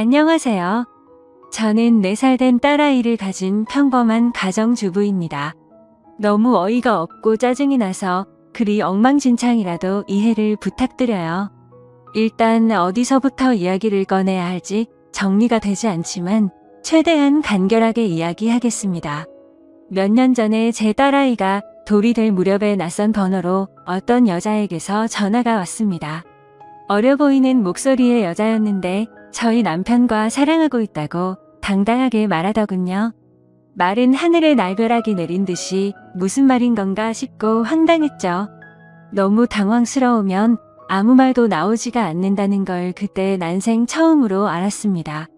안녕하세요. 저는 4살 된 딸아이를 가진 평범한 가정주부입니다. 너무 어이가 없고 짜증이 나서 글이 엉망진창이라도 이해를 부탁드려요. 일단 어디서부터 이야기를 꺼내야 할지 정리가 되지 않지만 최대한 간결하게 이야기하겠습니다. 몇 년 전에 제 딸아이가 돌이 될 무렵에 낯선 번호로 어떤 여자에게서 전화가 왔습니다. 어려 보이는 목소리의 여자였는데 저희 남편과 사랑하고 있다고 당당하게 말하더군요. 말은 하늘의 날벼락이 내린 듯이 무슨 말인 건가 싶고 황당했죠. 너무 당황스러우면 아무 말도 나오지가 않는다는 걸 그때 난생 처음으로 알았습니다.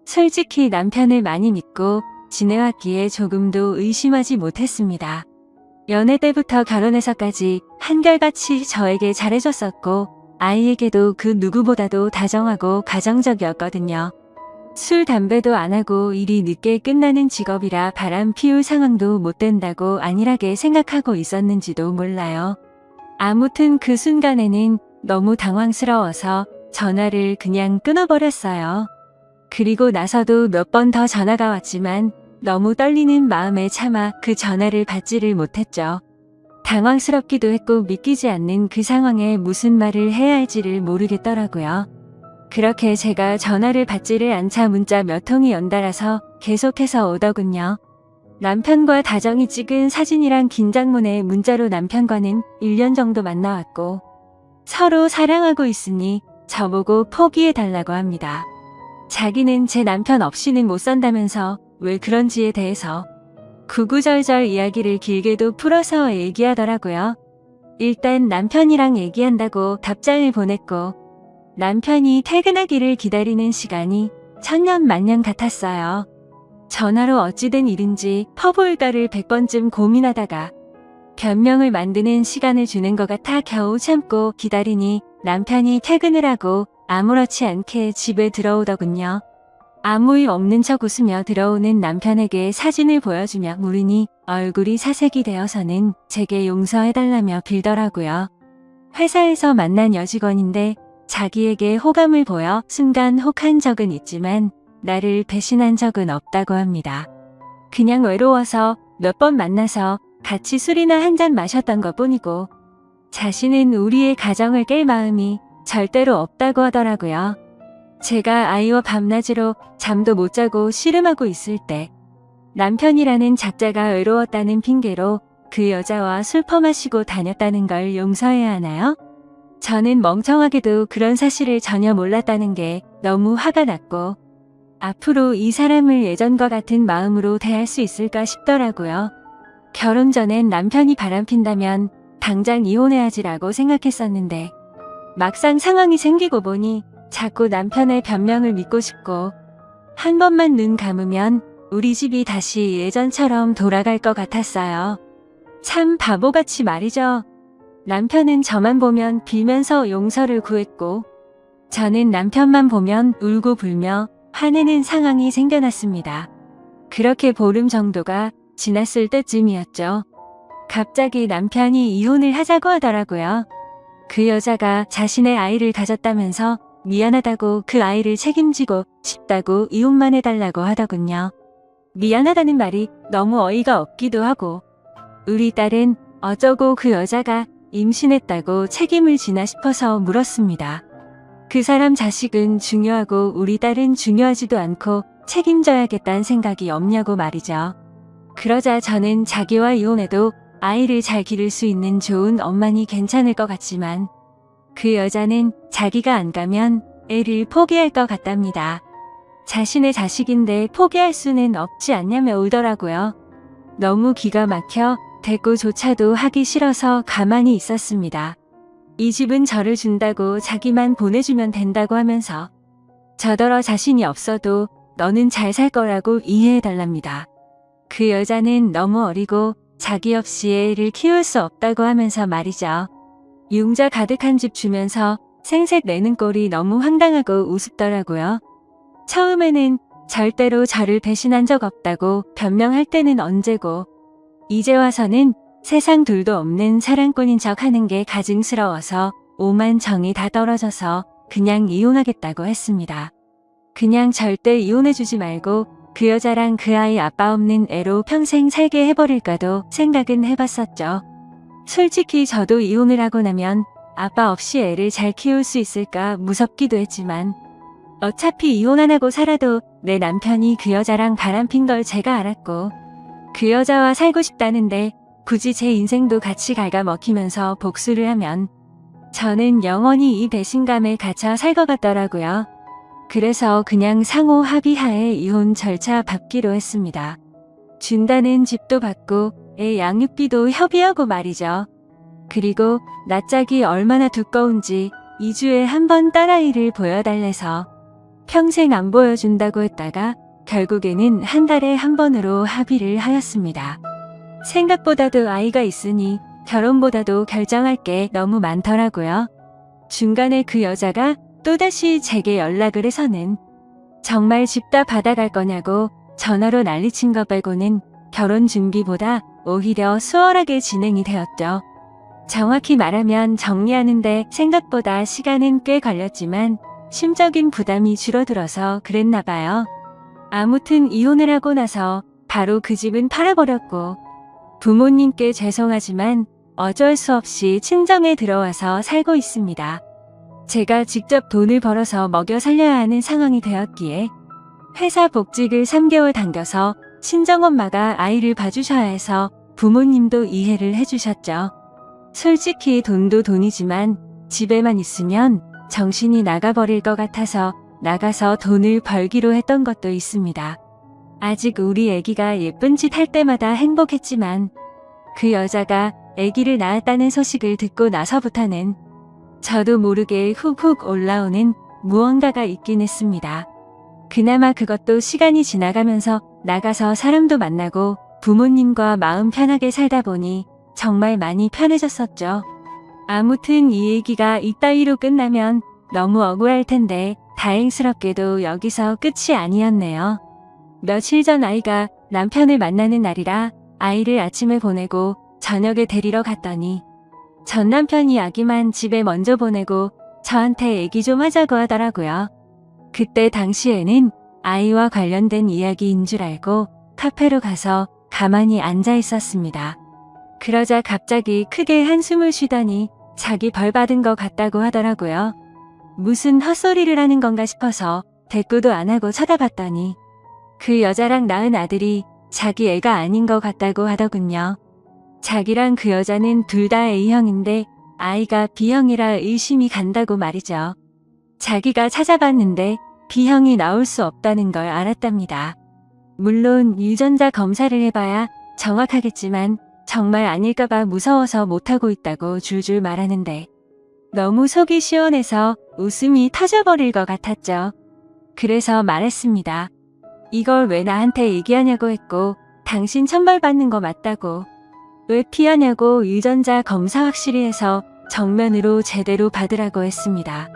솔직히 남편을 많이 믿고 지내왔기에 조금도 의심하지 못했습니다. 연애 때부터 결혼해서까지 한결같이 저에게 잘해줬었고 아이에게도 그 누구보다도 다정하고 가정적이었거든요. 술, 담배도 안 하고 일이 늦게 끝나는 직업이라 바람 피울 상황도 못 된다고 안일하게 생각하고 있었는지도 몰라요. 아무튼 그 순간에는 너무 당황스러워서 전화를 그냥 끊어버렸어요. 그리고 나서도 몇 번 더 전화가 왔지만 너무 떨리는 마음에 차마 그 전화를 받지를 못했죠. 당황스럽기도 했고 믿기지 않는 그 상황에 무슨 말을 해야 할지를 모르겠더라고요. 그렇게 제가 전화를 받지를 않자 문자 몇 통이 연달아서 계속해서 오더군요. 남편과 다정히 찍은 사진이랑 긴장문에 문자로 남편과는 1년 정도 만나왔고 서로 사랑하고 있으니 저보고 포기해달라고 합니다. 자기는 제 남편 없이는 못 산다면서 왜 그런지에 대해서 구구절절 이야기를 길게도 풀어서 얘기하더라고요. 일단 남편이랑 얘기한다고 답장을 보냈고 남편이 퇴근하기를 기다리는 시간이 천년만년 같았어요. 전화로 어찌된 일인지 퍼부을까를 100번쯤 고민하다가 변명을 만드는 시간을 주는 것 같아 겨우 참고 기다리니 남편이 퇴근을 하고 아무렇지 않게 집에 들어오더군요. 아무 일 없는 척 웃으며 들어오는 남편에게 사진을 보여주며 물으니 얼굴이 사색이 되어서는 제게 용서해달라며 빌더라고요. 회사에서 만난 여직원인데 자기에게 호감을 보여 순간 혹한 적은 있지만 나를 배신한 적은 없다고 합니다. 그냥 외로워서 몇 번 만나서 같이 술이나 한잔 마셨던 것 뿐이고 자신은 우리의 가정을 깰 마음이 절대로 없다고 하더라고요. 제가 아이와 밤낮으로 잠도 못 자고 씨름하고 있을 때 남편이라는 작자가 외로웠다는 핑계로 그 여자와 술 퍼마시고 다녔다는 걸 용서해야 하나요? 저는 멍청하게도 그런 사실을 전혀 몰랐다는 게 너무 화가 났고 앞으로 이 사람을 예전과 같은 마음으로 대할 수 있을까 싶더라고요. 결혼 전엔 남편이 바람핀다면 당장 이혼해야지라고 생각했었는데 막상 상황이 생기고 보니 자꾸 남편의 변명을 믿고 싶고 한 번만 눈 감으면 우리 집이 다시 예전처럼 돌아갈 것 같았어요. 참 바보같이 말이죠. 남편은 저만 보면 빌면서 용서를 구했고 저는 남편만 보면 울고 불며 화내는 상황이 생겨났습니다. 그렇게 보름 정도가 지났을 때쯤이었죠. 갑자기 남편이 이혼을 하자고 하더라고요. 그 여자가 자신의 아이를 가졌다면서 미안하다고 그 아이를 책임지고 싶다고 이혼만 해달라고 하더군요. 미안하다는 말이 너무 어이가 없기도 하고 우리 딸은 어쩌고 그 여자가 임신했다고 책임을 지나 싶어서 물었습니다. 그 사람 자식은 중요하고 우리 딸은 중요하지도 않고 책임져야겠다는 생각이 없냐고 말이죠. 그러자 저는 자기와 이혼해도 아이를 잘 기를 수 있는 좋은 엄마니 괜찮을 것 같지만 그 여자는 자기가 안 가면 애를 포기할 것 같답니다. 자신의 자식인데 포기할 수는 없지 않냐며 울더라고요. 너무 기가 막혀 대꾸조차도 하기 싫어서 가만히 있었습니다. 이 집은 저를 준다고 자기만 보내주면 된다고 하면서 저더러 자신이 없어도 너는 잘 살 거라고 이해해달랍니다. 그 여자는 너무 어리고 자기 없이 애를 키울 수 없다고 하면서 말이죠. 융자 가득한 집 주면서 생색 내는 꼴이 너무 황당하고 우습더라고요. 처음에는 절대로 저를 배신한 적 없다고 변명할 때는 언제고 이제 와서는 세상 둘도 없는 사랑꾼인 척 하는 게 가증스러워서 오만 정이 다 떨어져서 그냥 이혼하겠다고 했습니다. 그냥 절대 이혼해주지 말고 그 여자랑 그 아이 아빠 없는 애로 평생 살게 해버릴까도 생각은 해봤었죠. 솔직히 저도 이혼을 하고 나면 아빠 없이 애를 잘 키울 수 있을까 무섭기도 했지만 어차피 이혼 안 하고 살아도 내 남편이 그 여자랑 바람핀 걸 제가 알았고 그 여자와 살고 싶다는데 굳이 제 인생도 같이 갉아먹히면서 복수를 하면 저는 영원히 이 배신감에 갇혀 살 것 같더라고요. 그래서 그냥 상호 합의하에 이혼 절차 밟기로 했습니다. 준다는 집도 받고 애 양육비도 협의하고 말이죠. 그리고 낯짝이 얼마나 두꺼운지 2주에 한 번 딸아이를 보여달래서 평생 안 보여준다고 했다가 결국에는 한 달에 한 번으로 합의를 하였습니다. 생각보다도 아이가 있으니 결혼보다도 결정할 게 너무 많더라고요. 중간에 그 여자가 또다시 제게 연락을 해서는 정말 집 다 받아갈 거냐고 전화로 난리친 것 빼고는 결혼 준비보다 오히려 수월하게 진행이 되었죠. 정확히 말하면 정리하는데 생각보다 시간은 꽤 걸렸지만 심적인 부담이 줄어들어서 그랬나 봐요. 아무튼 이혼을 하고 나서 바로 그 집은 팔아버렸고 부모님께 죄송하지만 어쩔 수 없이 친정에 들어와서 살고 있습니다. 제가 직접 돈을 벌어서 먹여 살려야 하는 상황이 되었기에 회사 복직을 3개월 당겨서 친정엄마가 아이를 봐주셔야 해서 부모님도 이해를 해주셨죠. 솔직히 돈도 돈이지만 집에만 있으면 정신이 나가버릴 것 같아서 나가서 돈을 벌기로 했던 것도 있습니다. 아직 우리 애기가 예쁜 짓 할 때마다 행복했지만 그 여자가 애기를 낳았다는 소식을 듣고 나서부터는 저도 모르게 훅훅 올라오는 무언가가 있긴 했습니다. 그나마 그것도 시간이 지나가면서 나가서 사람도 만나고 부모님과 마음 편하게 살다 보니 정말 많이 편해졌었죠. 아무튼 이 얘기가 이따위로 끝나면 너무 억울할 텐데 다행스럽게도 여기서 끝이 아니었네요. 며칠 전 아이가 남편을 만나는 날이라 아이를 아침에 보내고 저녁에 데리러 갔더니 전 남편이 아기만 집에 먼저 보내고 저한테 얘기 좀 하자고 하더라고요. 그때 당시에는 아이와 관련된 이야기인 줄 알고 카페로 가서 가만히 앉아 있었습니다. 그러자 갑자기 크게 한숨을 쉬더니 자기 벌 받은 것 같다고 하더라고요. 무슨 헛소리를 하는 건가 싶어서 대꾸도 안 하고 쳐다봤더니 그 여자랑 낳은 아들이 자기 애가 아닌 것 같다고 하더군요. 자기랑 그 여자는 둘 다 A형인데 아이가 B형이라 의심이 간다고 말이죠. 자기가 찾아봤는데 B형이 나올 수 없다는 걸 알았답니다. 물론 유전자 검사를 해봐야 정확하겠지만 정말 아닐까봐 무서워서 못하고 있다고 줄줄 말하는데 너무 속이 시원해서 웃음이 터져버릴 것 같았죠. 그래서 말했습니다. 이걸 왜 나한테 얘기하냐고 했고 당신 천벌받는 거 맞다고. 왜 피하냐고 유전자 검사 확실히 해서 정면으로 제대로 받으라고 했습니다.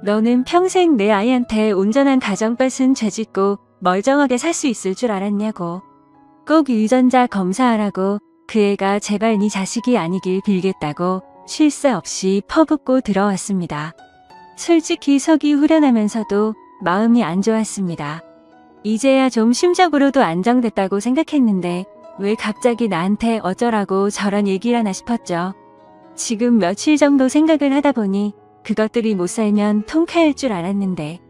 너는 평생 내 아이한테 온전한 가정 뺏은 죄 짓고 멀쩡하게 살 수 있을 줄 알았냐고. 꼭 유전자 검사하라고 그 애가 제발 네 자식이 아니길 빌겠다고 쉴 새 없이 퍼붓고 들어왔습니다. 솔직히 속이 후련하면서도 마음이 안 좋았습니다. 이제야 좀 심적으로도 안정됐다고 생각했는데 왜 갑자기 나한테 어쩌라고 저런 얘기를 하나 싶었죠. 지금 며칠 정도 생각을 하다 보니 그것들이 못 살면 통쾌할 줄 알았는데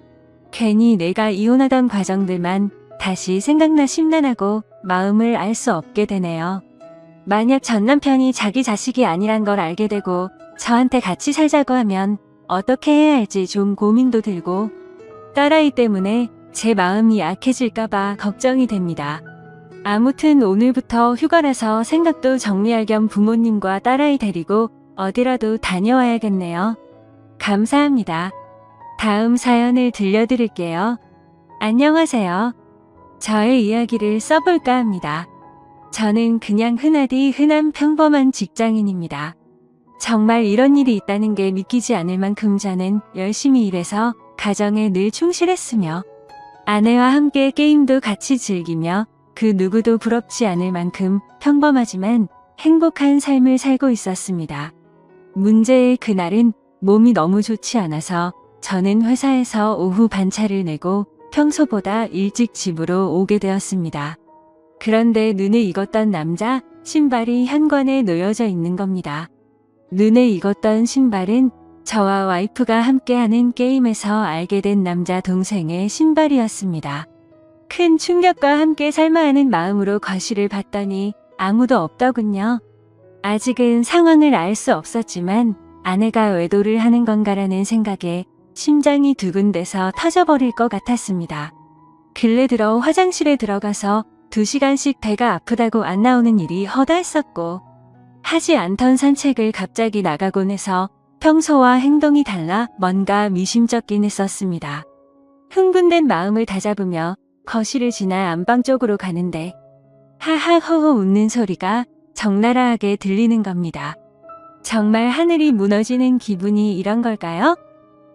괜히 내가 이혼하던 과정들만 다시 생각나 심란하고 마음을 알 수 없게 되네요. 만약 전 남편이 자기 자식이 아니란 걸 알게 되고 저한테 같이 살자고 하면 어떻게 해야 할지 좀 고민도 들고 딸아이 때문에 제 마음이 약해질까봐 걱정이 됩니다. 아무튼 오늘부터 휴가라서 생각도 정리할 겸 부모님과 딸아이 데리고 어디라도 다녀와야겠네요. 감사합니다. 다음 사연을 들려드릴게요. 안녕하세요. 저의 이야기를 써볼까 합니다. 저는 그냥 흔하디 흔한 평범한 직장인입니다. 정말 이런 일이 있다는 게 믿기지 않을 만큼 저는 열심히 일해서 가정에 늘 충실했으며 아내와 함께 게임도 같이 즐기며 그 누구도 부럽지 않을 만큼 평범하지만 행복한 삶을 살고 있었습니다. 문제의 그날은 몸이 너무 좋지 않아서 저는 회사에서 오후 반차를 내고 평소보다 일찍 집으로 오게 되었습니다. 그런데 눈에 익었던 남자 신발이 현관에 놓여져 있는 겁니다. 눈에 익었던 신발은 저와 와이프가 함께하는 게임에서 알게 된 남자 동생의 신발이었습니다. 큰 충격과 함께 살마하는 마음으로 거실을 봤더니 아무도 없더군요. 아직은 상황을 알 수 없었지만 아내가 외도를 하는 건가라는 생각에 심장이 두근대서 터져버릴 것 같았습니다. 근래 들어 화장실에 들어가서 2시간씩 배가 아프다고 안 나오는 일이 허다했었고 하지 않던 산책을 갑자기 나가곤 해서 평소와 행동이 달라 뭔가 미심쩍긴 했었습니다. 흥분된 마음을 다잡으며 거실을 지나 안방 쪽으로 가는데 하하호호 웃는 소리가 적나라하게 들리는 겁니다. 정말 하늘이 무너지는 기분이 이런 걸까요?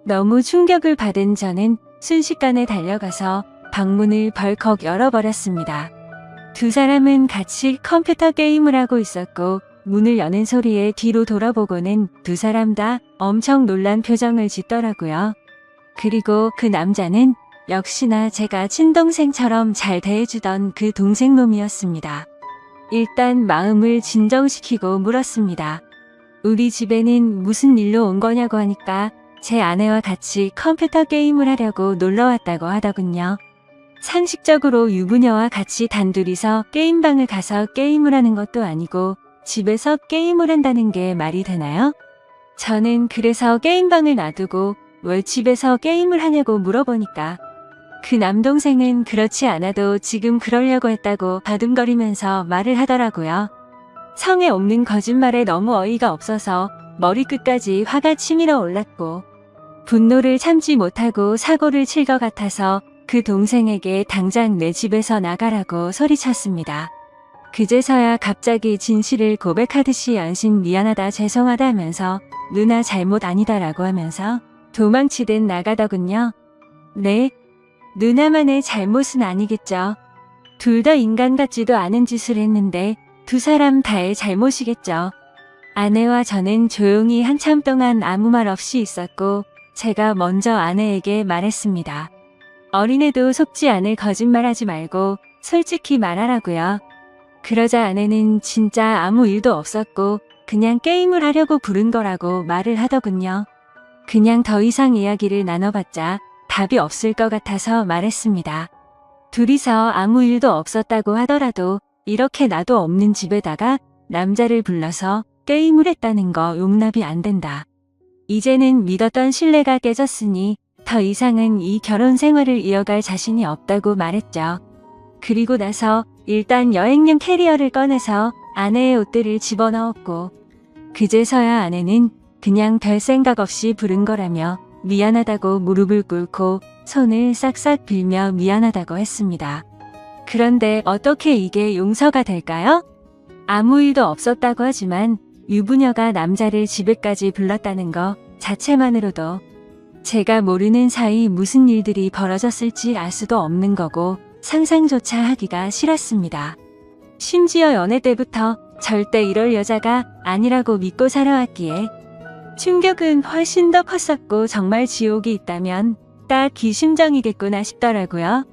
너무 충격을 받은 저는 순식간에 달려가서 방문을 벌컥 열어버렸습니다. 두 사람은 같이 컴퓨터 게임을 하고 있었고 문을 여는 소리에 뒤로 돌아보고는 두 사람 다 엄청 놀란 표정을 짓더라고요. 그리고 그 남자는 역시나 제가 친동생처럼 잘 대해주던 그 동생놈이었습니다. 일단 마음을 진정시키고 물었습니다. 우리 집에는 무슨 일로 온 거냐고 하니까 제 아내와 같이 컴퓨터 게임을 하려고 놀러 왔다고 하더군요. 상식적으로 유부녀와 같이 단둘이서 게임방을 가서 게임을 하는 것도 아니고 집에서 게임을 한다는 게 말이 되나요? 저는 그래서 게임방을 놔두고 왜 집에서 게임을 하냐고 물어보니까 그 남동생은 그렇지 않아도 지금 그러려고 했다고 바둥거리면서 말을 하더라고요. 성에 없는 거짓말에 너무 어이가 없어서 머리끝까지 화가 치밀어 올랐고 분노를 참지 못하고 사고를 칠 것 같아서 그 동생에게 당장 내 집에서 나가라고 소리쳤습니다. 그제서야 갑자기 진실을 고백하듯이 연신 미안하다 죄송하다 하면서 누나 잘못 아니다라고 하면서 도망치듯 나가더군요. 네, 누나만의 잘못은 아니겠죠. 둘 다 인간 같지도 않은 짓을 했는데 두 사람 다의 잘못이겠죠. 아내와 저는 조용히 한참 동안 아무 말 없이 있었고 제가 먼저 아내에게 말했습니다. 어린애도 속지 않을 거짓말하지 말고 솔직히 말하라고요. 그러자 아내는 진짜 아무 일도 없었고 그냥 게임을 하려고 부른 거라고 말을 하더군요. 그냥 더 이상 이야기를 나눠봤자 답이 없을 것 같아서 말했습니다. 둘이서 아무 일도 없었다고 하더라도 이렇게 나도 없는 집에다가 남자를 불러서 게임을 했다는 거 용납이 안 된다. 이제는 믿었던 신뢰가 깨졌으니 더 이상은 이 결혼 생활을 이어갈 자신이 없다고 말했죠. 그리고 나서 일단 여행용 캐리어를 꺼내서 아내의 옷들을 집어넣었고 그제서야 아내는 그냥 별 생각 없이 부른 거라며 미안하다고 무릎을 꿇고 손을 싹싹 빌며 미안하다고 했습니다. 그런데 어떻게 이게 용서가 될까요? 아무 일도 없었다고 하지만 유부녀가 남자를 집에까지 불렀다는 거 자체만으로도 제가 모르는 사이 무슨 일들이 벌어졌을지 알 수도 없는 거고 상상조차 하기가 싫었습니다. 심지어 연애 때부터 절대 이럴 여자가 아니라고 믿고 살아왔기에 충격은 훨씬 더 컸었고 정말 지옥이 있다면 딱 이 심정이겠구나 싶더라고요.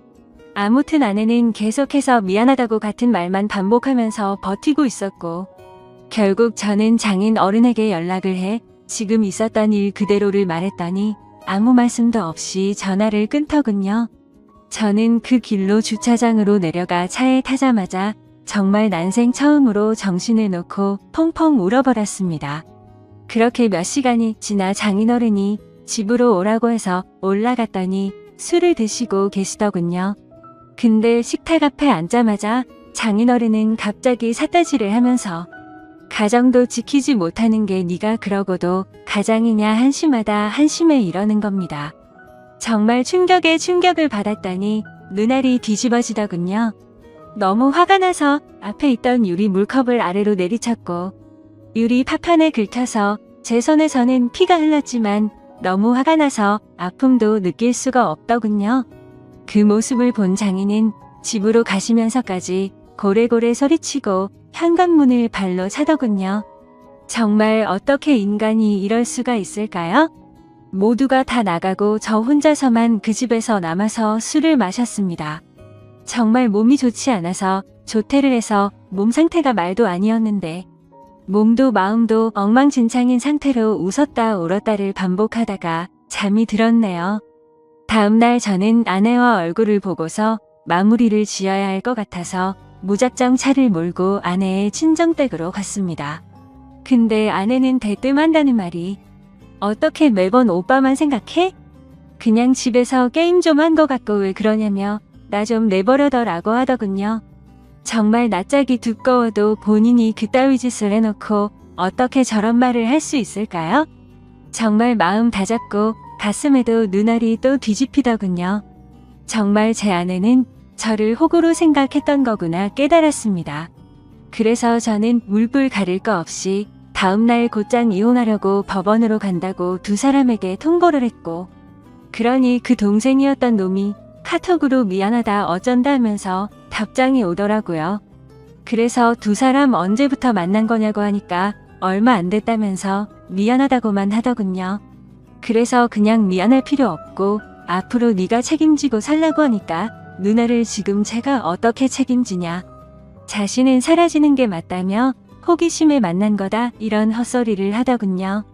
아무튼 아내는 계속해서 미안하다고 같은 말만 반복하면서 버티고 있었고 결국 저는 장인 어른에게 연락을 해 지금 있었던 일 그대로를 말했더니 아무 말씀도 없이 전화를 끊더군요. 저는 그 길로 주차장으로 내려가 차에 타자마자 정말 난생 처음으로 정신을 놓고 펑펑 울어버렸습니다. 그렇게 몇 시간이 지나 장인어른이 집으로 오라고 해서 올라갔더니 술을 드시고 계시더군요. 근데 식탁 앞에 앉자마자 장인어른은 갑자기 삿대질을 하면서 가정도 지키지 못하는 게 네가 그러고도 가장이냐 한심하다 한심해 이러는 겁니다. 정말 충격에 충격을 받았더니 눈알이 뒤집어지더군요. 너무 화가 나서 앞에 있던 유리 물컵을 아래로 내리쳤고 유리 파판에 긁혀서 제 손에서는 피가 흘렀지만 너무 화가 나서 아픔도 느낄 수가 없더군요. 그 모습을 본 장인은 집으로 가시면서까지 고래고래 소리치고 현관문을 발로 차더군요. 정말 어떻게 인간이 이럴 수가 있을까요? 모두가 다 나가고 저 혼자서만 그 집에서 남아서 술을 마셨습니다. 정말 몸이 좋지 않아서 조퇴를 해서 몸 상태가 말도 아니었는데 몸도 마음도 엉망진창인 상태로 웃었다 울었다를 반복하다가 잠이 들었네요. 다음날 저는 아내와 얼굴을 보고서 마무리를 지어야 할 것 같아서 무작정 차를 몰고 아내의 친정댁으로 갔습니다. 근데 아내는 대뜸한다는 말이 어떻게 매번 오빠만 생각해? 그냥 집에서 게임 좀 한 것 같고 왜 그러냐며 나 좀 내버려둬라고 하더군요. 정말 낯짝이 두꺼워도 본인이 그따위 짓을 해놓고 어떻게 저런 말을 할 수 있을까요? 정말 마음 다잡고 가슴에도 눈알이 또 뒤집히더군요. 정말 제 아내는 저를 호구로 생각했던 거구나 깨달았습니다. 그래서 저는 물불 가릴 거 없이 다음날 곧장 이혼하려고 법원으로 간다고 두 사람에게 통보를 했고 그러니 그 동생이었던 놈이 카톡으로 미안하다 어쩐다 하면서 답장이 오더라고요. 그래서 두 사람 언제부터 만난 거냐고 하니까 얼마 안 됐다면서 미안하다고만 하더군요. 그래서 그냥 미안할 필요 없고 앞으로 네가 책임지고 살라고 하니까 누나를 지금 제가 어떻게 책임지냐. 자신은 사라지는 게 맞다며 호기심에 만난 거다 이런 헛소리를 하더군요.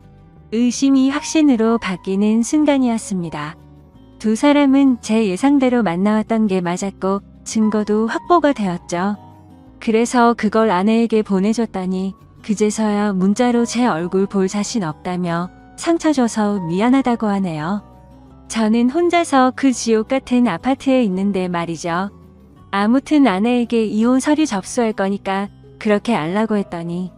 의심이 확신으로 바뀌는 순간이었습니다. 두 사람은 제 예상대로 만나왔던 게 맞았고 증거도 확보가 되었죠. 그래서 그걸 아내에게 보내줬더니 그제서야 문자로 제 얼굴 볼 자신 없다며 상처 줘서 미안하다고 하네요. 저는 혼자서 그 지옥 같은 아파트에 있는데 말이죠. 아무튼 아내에게 이혼 서류 접수할 거니까 그렇게 알라고 했더니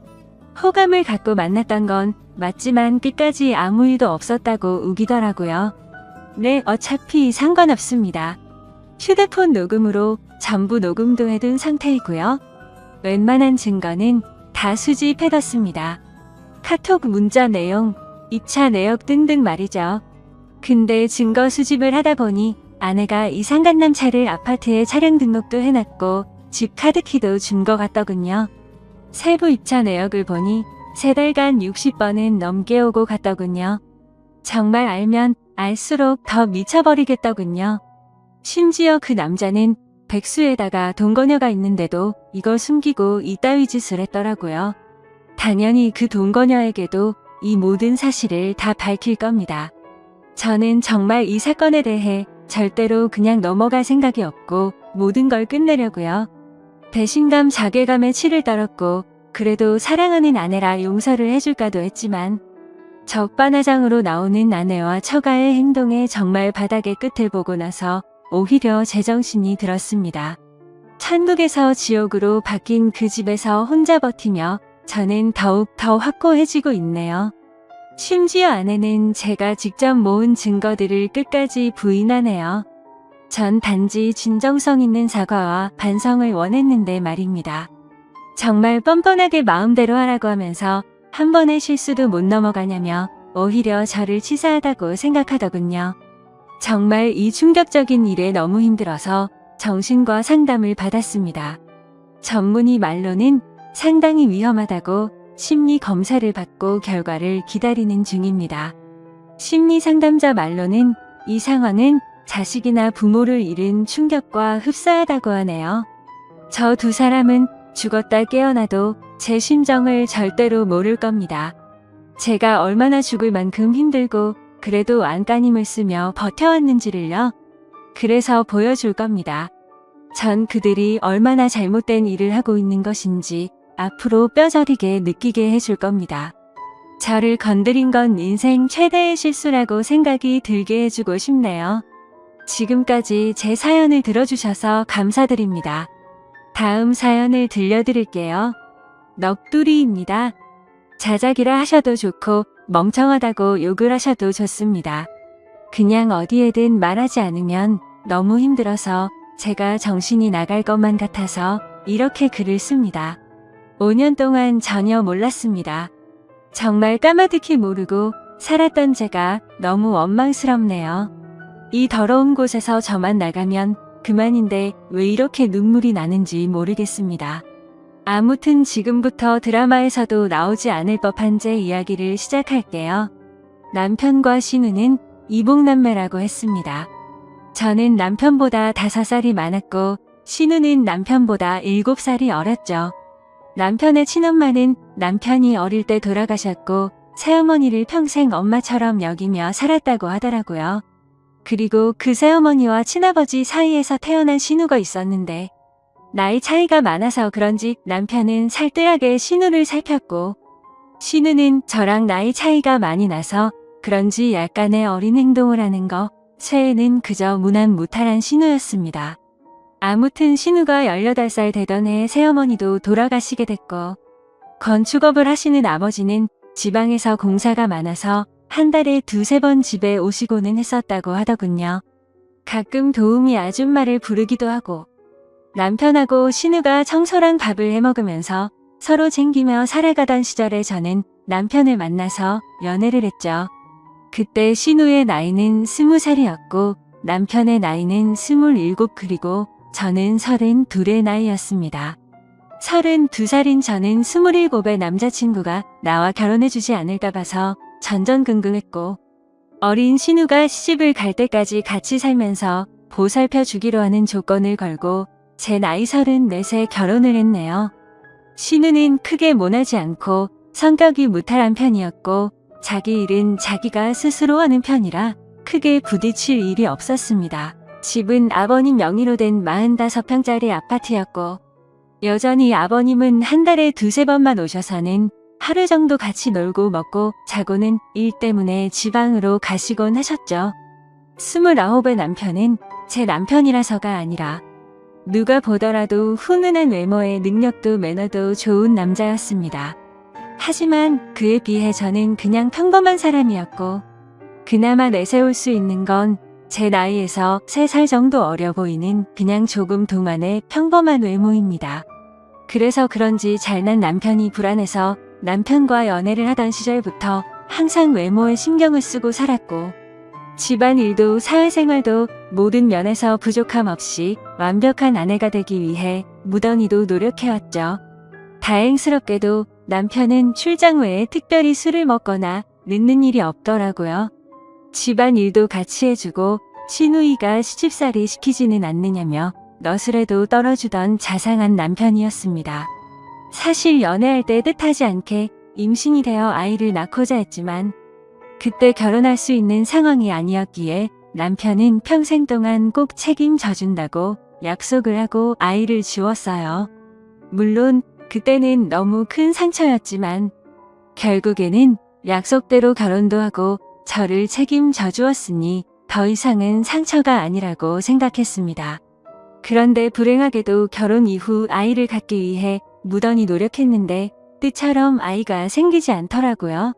호감을 갖고 만났던 건 맞지만 끝까지 아무 일도 없었다고 우기더라고요. 네, 어차피 상관없습니다. 휴대폰 녹음으로 전부 녹음도 해둔 상태이고요. 웬만한 증거는 다 수집해뒀습니다. 카톡 문자 내용, 입차 내역 등등 말이죠. 근데 증거 수집을 하다 보니 아내가 이상간남 차를 아파트에 차량 등록도 해놨고 집 카드키도 준 것 같더군요. 세부 입차 내역을 보니 3달간 60번은 넘게 오고 갔더군요. 정말 알면 알수록 더 미쳐버리겠더군요. 심지어 그 남자는 백수에다가 동거녀가 있는데도 이걸 숨기고 이따위 짓을 했더라고요. 당연히 그 동거녀에게도 이 모든 사실을 다 밝힐 겁니다. 저는 정말 이 사건에 대해 절대로 그냥 넘어갈 생각이 없고 모든 걸 끝내려고요. 배신감, 자괴감에 치를 떨었고 그래도 사랑하는 아내라 용서를 해줄까도 했지만 적반하장으로 나오는 아내와 처가의 행동에 정말 바닥의 끝을 보고 나서 오히려 제정신이 들었습니다. 천국에서 지옥으로 바뀐 그 집에서 혼자 버티며 저는 더욱 더 확고해지고 있네요. 심지어 아내는 제가 직접 모은 증거들을 끝까지 부인하네요. 전 단지 진정성 있는 사과와 반성을 원했는데 말입니다. 정말 뻔뻔하게 마음대로 하라고 하면서 한 번의 실수도 못 넘어가냐며 오히려 저를 치사하다고 생각하더군요. 정말 이 충격적인 일에 너무 힘들어서 정신과 상담을 받았습니다. 전문의 말로는 상당히 위험하다고 심리 검사를 받고 결과를 기다리는 중입니다. 심리 상담자 말로는 이 상황은 자식이나 부모를 잃은 충격과 흡사하다고 하네요. 저 두 사람은 죽었다 깨어나도 제 심정을 절대로 모를 겁니다. 제가 얼마나 죽을 만큼 힘들고 그래도 안간힘을 쓰며 버텨왔는지를요. 그래서 보여줄 겁니다. 전 그들이 얼마나 잘못된 일을 하고 있는 것인지 앞으로 뼈저리게 느끼게 해줄 겁니다. 저를 건드린 건 인생 최대의 실수라고 생각이 들게 해주고 싶네요. 지금까지 제 사연을 들어주셔서 감사드립니다. 다음 사연을 들려드릴게요. 넋두리입니다. 자작이라 하셔도 좋고 멍청하다고 욕을 하셔도 좋습니다. 그냥 어디에든 말하지 않으면 너무 힘들어서 제가 정신이 나갈 것만 같아서 이렇게 글을 씁니다. 5년 동안 전혀 몰랐습니다. 정말 까마득히 모르고 살았던 제가 너무 원망스럽네요. 이 더러운 곳에서 저만 나가면 그만인데 왜 이렇게 눈물이 나는지 모르겠습니다. 아무튼 지금부터 드라마에서도 나오지 않을 법한 제 이야기를 시작할게요. 남편과 신우는 이복남매라고 했습니다. 저는 남편보다 5살이 많았고 신우는 남편보다 7살이 어렸죠. 남편의 친엄마는 남편이 어릴 때 돌아가셨고 새어머니를 평생 엄마처럼 여기며 살았다고 하더라고요. 그리고 그 새어머니와 친아버지 사이에서 태어난 신우가 있었는데 나이 차이가 많아서 그런지 남편은 살뜰하게 신우를 살폈고 신우는 저랑 나이 차이가 많이 나서 그런지 약간의 어린 행동을 하는 거, 최애는 그저 무난무탈한 신우였습니다. 아무튼 신우가 18살 되던 해에 새어머니도 돌아가시게 됐고 건축업을 하시는 아버지는 지방에서 공사가 많아서 한 달에 2~3번 집에 오시고는 했었다고 하더군요. 가끔 도우미 아줌마를 부르기도 하고 남편하고 신우가 청소랑 밥을 해먹으면서 서로 챙기며 살아가던 시절에 저는 남편을 만나서 연애를 했죠. 그때 신우의 나이는 20살이었고 남편의 나이는 27 그리고 저는 32의 나이였습니다. 32살인 저는 27의 남자친구가 나와 결혼해주지 않을까 봐서 전전긍긍했고 어린 신우가 시집을 갈 때까지 같이 살면서 보살펴 주기로 하는 조건을 걸고 제 나이 34세 결혼을 했네요. 신우는 크게 모나지 않고 성격이 무탈한 편이었고 자기 일은 자기가 스스로 하는 편이라 크게 부딪힐 일이 없었습니다. 집은 아버님 명의로 된 45평짜리 아파트였고 여전히 아버님은 한 달에 2~3번만 오셔서는 하루 정도 같이 놀고 먹고 자고는 일 때문에 지방으로 가시곤 하셨죠. 29의 남편은 제 남편이라서가 아니라 누가 보더라도 훈훈한 외모에 능력도 매너도 좋은 남자였습니다. 하지만 그에 비해 저는 그냥 평범한 사람이었고 그나마 내세울 수 있는 건 제 나이에서 3살 정도 어려 보이는 그냥 조금 동안의 평범한 외모입니다. 그래서 그런지 잘난 남편이 불안해서 남편과 연애를 하던 시절부터 항상 외모에 신경을 쓰고 살았고 집안일도 사회생활도 모든 면에서 부족함 없이 완벽한 아내가 되기 위해 무던히도 노력해왔죠. 다행스럽게도 남편은 출장 외에 특별히 술을 먹거나 늦는 일이 없더라고요. 집안일도 같이 해주고 시누이가 시집살이 시키지는 않느냐며 너스레도 떨어주던 자상한 남편이었습니다. 사실 연애할 때 뜻하지 않게 임신이 되어 아이를 낳고자 했지만 그때 결혼할 수 있는 상황이 아니었기에 남편은 평생 동안 꼭 책임져 준다고 약속을 하고 아이를 지웠어요. 물론 그때는 너무 큰 상처였지만 결국에는 약속대로 결혼도 하고 저를 책임져 주었으니 더 이상은 상처가 아니라고 생각했습니다. 그런데 불행하게도 결혼 이후 아이를 갖기 위해 무던히 노력했는데 뜻처럼 아이가 생기지 않더라고요.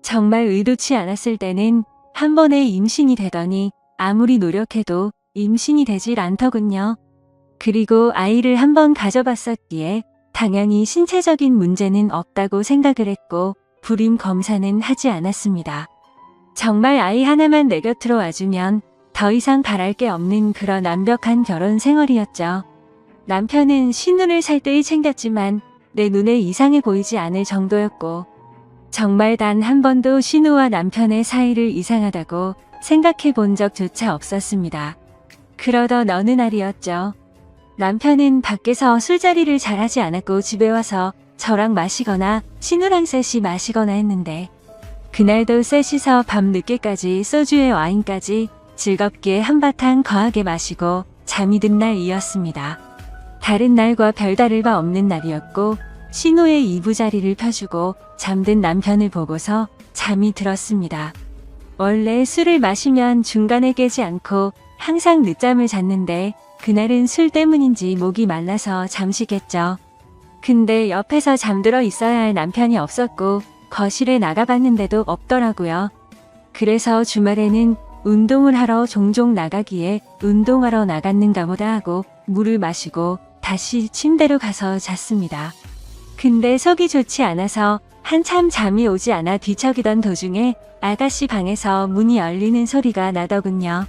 정말 의도치 않았을 때는 한 번에 임신이 되더니 아무리 노력해도 임신이 되질 않더군요. 그리고 아이를 한 번 가져봤었기에 당연히 신체적인 문제는 없다고 생각을 했고 불임 검사는 하지 않았습니다. 정말 아이 하나만 내 곁으로 와주면 더 이상 바랄 게 없는 그런 완벽한 결혼 생활이었죠. 남편은 신우를 살뜰히 챙겼지만 내 눈에 이상해 보이지 않을 정도였고 정말 단 한 번도 신우와 남편의 사이를 이상하다고 생각해 본 적조차 없었습니다. 그러던 어느 날이었죠. 남편은 밖에서 술자리를 잘하지 않았고 집에 와서 저랑 마시거나 신우랑 셋이 마시거나 했는데 그날도 셋이서 밤 늦게까지 소주에 와인까지 즐겁게 한바탕 거하게 마시고 잠이 든 날이었습니다. 다른 날과 별다를 바 없는 날이었고 신우의 이부자리를 펴주고 잠든 남편을 보고서 잠이 들었습니다. 원래 술을 마시면 중간에 깨지 않고 항상 늦잠을 잤는데 그날은 술 때문인지 목이 말라서 잠시 깼죠. 근데 옆에서 잠들어 있어야 할 남편이 없었고 거실에 나가봤는데도 없더라고요. 그래서 주말에는 운동을 하러 종종 나가기에 운동하러 나갔는가 보다 하고 물을 마시고 다시 침대로 가서 잤습니다. 근데 속이 좋지 않아서 한참 잠이 오지 않아 뒤척이던 도중에 아가씨 방에서 문이 열리는 소리가 나더군요.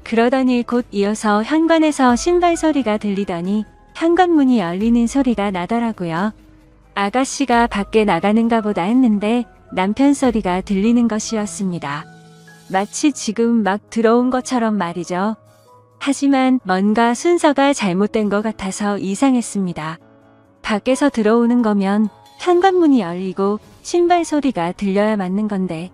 그러더니 곧 이어서 현관에서 신발 소리가 들리더니 현관문이 열리는 소리가 나더라고요. 아가씨가 밖에 나가는가 보다 했는데 남편 소리가 들리는 것이었습니다. 마치 지금 막 들어온 것처럼 말이죠. 하지만 뭔가 순서가 잘못된 것 같아서 이상했습니다. 밖에서 들어오는 거면 현관문이 열리고 신발 소리가 들려야 맞는 건데,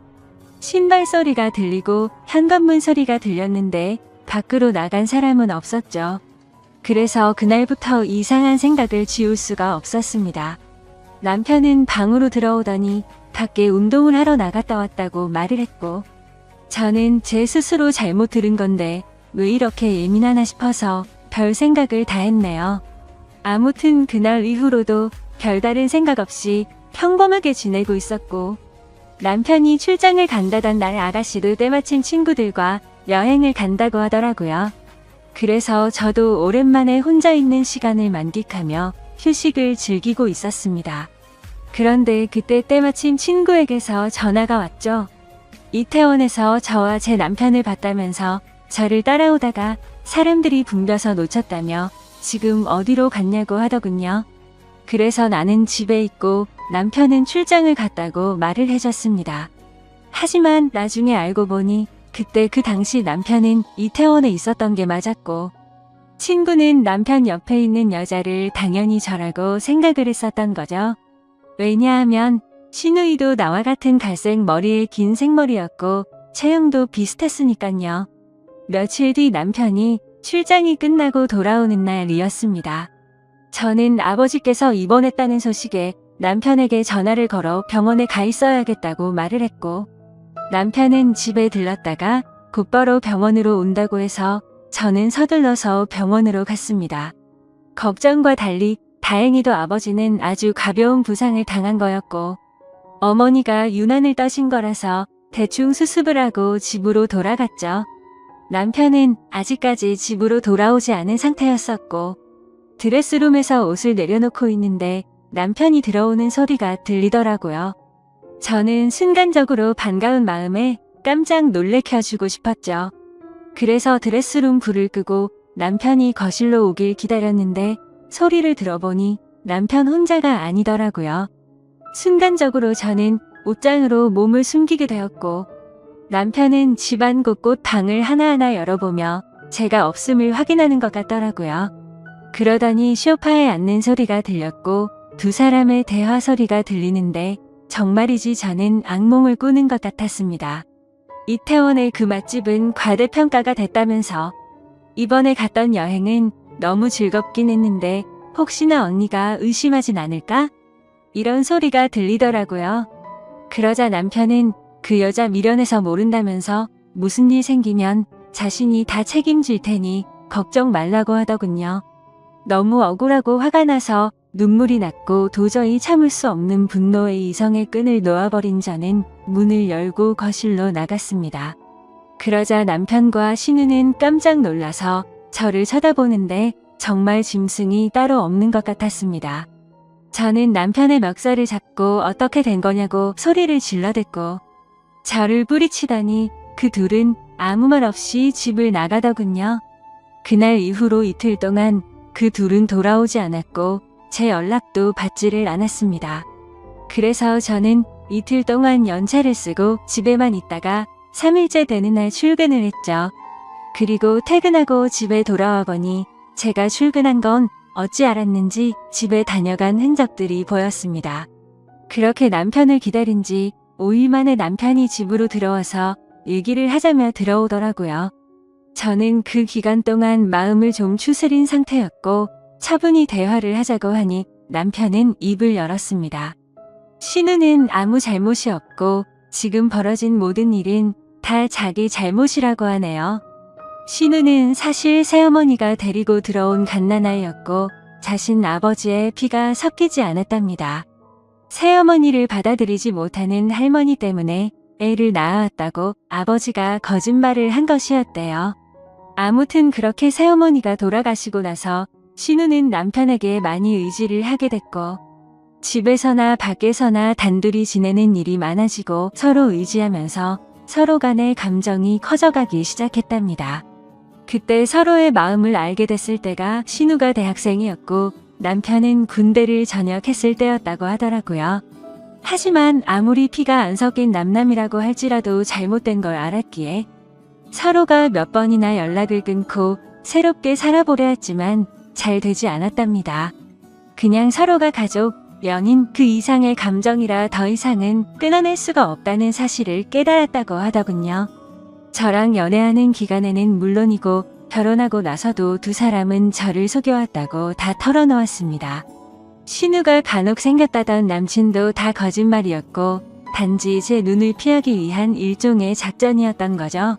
신발 소리가 들리고 현관문 소리가 들렸는데 밖으로 나간 사람은 없었죠. 그래서 그날부터 이상한 생각을 지울 수가 없었습니다. 남편은 방으로 들어오더니 밖에 운동을 하러 나갔다 왔다고 말을 했고, 저는 제 스스로 잘못 들은 건데 왜 이렇게 예민하나 싶어서 별 생각을 다 했네요. 아무튼 그날 이후로도 별다른 생각 없이 평범하게 지내고 있었고, 남편이 출장을 간다던 날 아가씨도 때마침 친구들과 여행을 간다고 하더라고요. 그래서 저도 오랜만에 혼자 있는 시간을 만끽하며 휴식을 즐기고 있었습니다. 그런데 그때 때마침 친구에게서 전화가 왔죠. 이태원에서 저와 제 남편을 봤다면서 저를 따라오다가 사람들이 붐벼서 놓쳤다며 지금 어디로 갔냐고 하더군요. 그래서 나는 집에 있고 남편은 출장을 갔다고 말을 해줬습니다. 하지만 나중에 알고 보니 그때 그 당시 남편은 이태원에 있었던 게 맞았고, 친구는 남편 옆에 있는 여자를 당연히 저라고 생각을 했었던 거죠. 왜냐하면 신우이도 나와 같은 갈색 머리에 긴 생머리였고 체형도 비슷했으니깐요. 며칠 뒤 남편이 출장이 끝나고 돌아오는 날이었습니다. 저는 아버지께서 입원했다는 소식에 남편에게 전화를 걸어 병원에 가 있어야겠다고 말을 했고, 남편은 집에 들렀다가 곧바로 병원으로 온다고 해서 저는 서둘러서 병원으로 갔습니다. 걱정과 달리 다행히도 아버지는 아주 가벼운 부상을 당한 거였고, 어머니가 유난을 떠신 거라서 대충 수습을 하고 집으로 돌아갔죠. 남편은 아직까지 집으로 돌아오지 않은 상태였었고, 드레스룸에서 옷을 내려놓고 있는데 남편이 들어오는 소리가 들리더라고요. 저는 순간적으로 반가운 마음에 깜짝 놀래켜주고 싶었죠. 그래서 드레스룸 불을 끄고 남편이 거실로 오길 기다렸는데 소리를 들어보니 남편 혼자가 아니더라고요. 순간적으로 저는 옷장으로 몸을 숨기게 되었고, 남편은 집안 곳곳 방을 하나하나 열어보며 제가 없음을 확인하는 것 같더라고요. 그러더니 소파에 앉는 소리가 들렸고 두 사람의 대화 소리가 들리는데 정말이지 저는 악몽을 꾸는 것 같았습니다. 이태원의 그 맛집은 과대평가가 됐다면서 이번에 갔던 여행은 너무 즐겁긴 했는데 혹시나 언니가 의심하진 않을까? 이런 소리가 들리더라고요. 그러자 남편은 그 여자 미련해서 모른다면서 무슨 일 생기면 자신이 다 책임질 테니 걱정 말라고 하더군요. 너무 억울하고 화가 나서 눈물이 났고 도저히 참을 수 없는 분노의 이성의 끈을 놓아버린 저는 문을 열고 거실로 나갔습니다. 그러자 남편과 신우는 깜짝 놀라서 저를 쳐다보는데 정말 짐승이 따로 없는 것 같았습니다. 저는 남편의 멱살을 잡고 어떻게 된 거냐고 소리를 질러댔고, 저를 뿌리치더니 그 둘은 아무 말 없이 집을 나가더군요. 그날 이후로 이틀 동안 그 둘은 돌아오지 않았고 제 연락도 받지를 않았습니다. 그래서 저는 이틀 동안 연차를 쓰고 집에만 있다가 3일째 되는 날 출근을 했죠. 그리고 퇴근하고 집에 돌아와 보니 제가 출근한 건 어찌 알았는지 집에 다녀간 흔적들이 보였습니다. 그렇게 남편을 기다린 지 5일 만에 남편이 집으로 들어와서 얘기를 하자며 들어오더라고요. 저는 그 기간 동안 마음을 좀 추스린 상태였고 차분히 대화를 하자고 하니 남편은 입을 열었습니다. 신우는 아무 잘못이 없고 지금 벌어진 모든 일은 다 자기 잘못이라고 하네요. 신우는 사실 새어머니가 데리고 들어온 갓난아이였고 자신 아버지의 피가 섞이지 않았답니다. 새어머니를 받아들이지 못하는 할머니 때문에 애를 낳아왔다고 아버지가 거짓말을 한 것이었대요. 아무튼 그렇게 새어머니가 돌아가시고 나서 신우는 남편에게 많이 의지를 하게 됐고, 집에서나 밖에서나 단둘이 지내는 일이 많아지고 서로 의지하면서 서로 간의 감정이 커져가기 시작했답니다. 그때 서로의 마음을 알게 됐을 때가 신우가 대학생이었고 남편은 군대를 전역했을 때였다고 하더라고요. 하지만 아무리 피가 안 섞인 남남이라고 할지라도 잘못된 걸 알았기에 서로가 몇 번이나 연락을 끊고 새롭게 살아보려 했지만 잘 되지 않았답니다. 그냥 서로가 가족, 연인 그 이상의 감정이라 더 이상은 끊어낼 수가 없다는 사실을 깨달았다고 하더군요. 저랑 연애하는 기간에는 물론이고 결혼하고 나서도 두 사람은 저를 속여왔다고 다 털어놓았습니다. 신우가 간혹 생겼다던 남친도 다 거짓말이었고 단지 제 눈을 피하기 위한 일종의 작전이었던 거죠.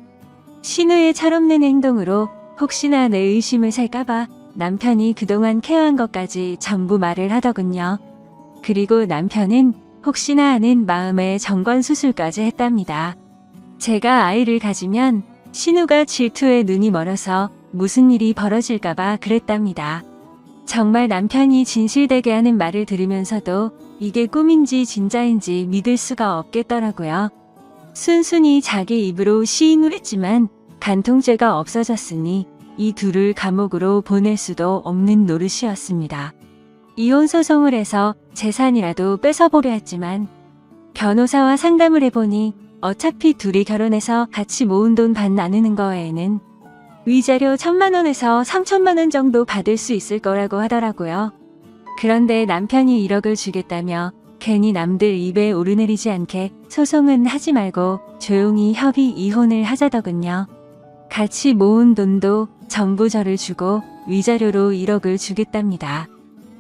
신우의 철없는 행동으로 혹시나 내 의심을 살까봐 남편이 그동안 케어한 것까지 전부 말을 하더군요. 그리고 남편은 혹시나 하는 마음에 정관수술까지 했답니다. 제가 아이를 가지면 신우가 질투에 눈이 멀어서 무슨 일이 벌어질까봐 그랬답니다. 정말 남편이 진실되게 하는 말을 들으면서도 이게 꿈인지 진짜인지 믿을 수가 없겠더라고요. 순순히 자기 입으로 시인을 했지만 간통죄가 없어졌으니 이 둘을 감옥으로 보낼 수도 없는 노릇이었습니다. 이혼 소송을 해서 재산이라도 뺏어보려 했지만 변호사와 상담을 해보니 어차피 둘이 결혼해서 같이 모은 돈 반 나누는 거에는 위자료 1,000만 원에서 3,000만 원 정도 받을 수 있을 거라고 하더라고요. 그런데 남편이 1억을 주겠다며 괜히 남들 입에 오르내리지 않게 소송은 하지 말고 조용히 협의 이혼을 하자더군요. 같이 모은 돈도 전부 저를 주고 위자료로 1억을 주겠답니다.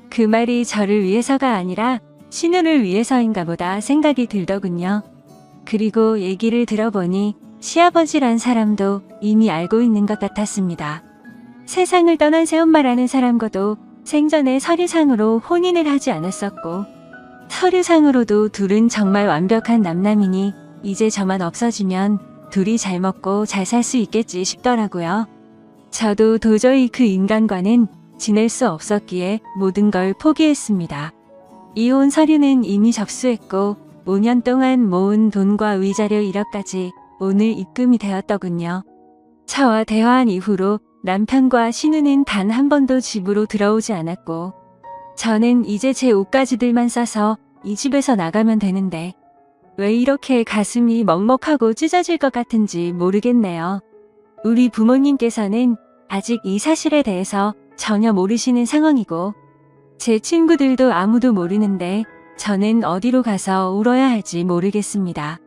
그 말이 저를 위해서가 아니라 신우를 위해서인가 보다 생각이 들더군요. 그리고 얘기를 들어보니 시아버지란 사람도 이미 알고 있는 것 같았습니다. 세상을 떠난 새엄마라는 사람과도 생전에 서류상으로 혼인을 하지 않았었고 서류상으로도 둘은 정말 완벽한 남남이니 이제 저만 없어지면 둘이 잘 먹고 잘 살 수 있겠지 싶더라고요. 저도 도저히 그 인간과는 지낼 수 없었기에 모든 걸 포기했습니다. 이혼 서류는 이미 접수했고 5년 동안 모은 돈과 위자료 1억까지 오늘 입금이 되었더군요. 저와 대화한 이후로 남편과 신우는 단 한 번도 집으로 들어오지 않았고 저는 이제 제 옷가지들만 싸서 이 집에서 나가면 되는데 왜 이렇게 가슴이 먹먹하고 찢어질 것 같은지 모르겠네요. 우리 부모님께서는 아직 이 사실에 대해서 전혀 모르시는 상황이고 제 친구들도 아무도 모르는데 저는 어디로 가서 울어야 할지 모르겠습니다.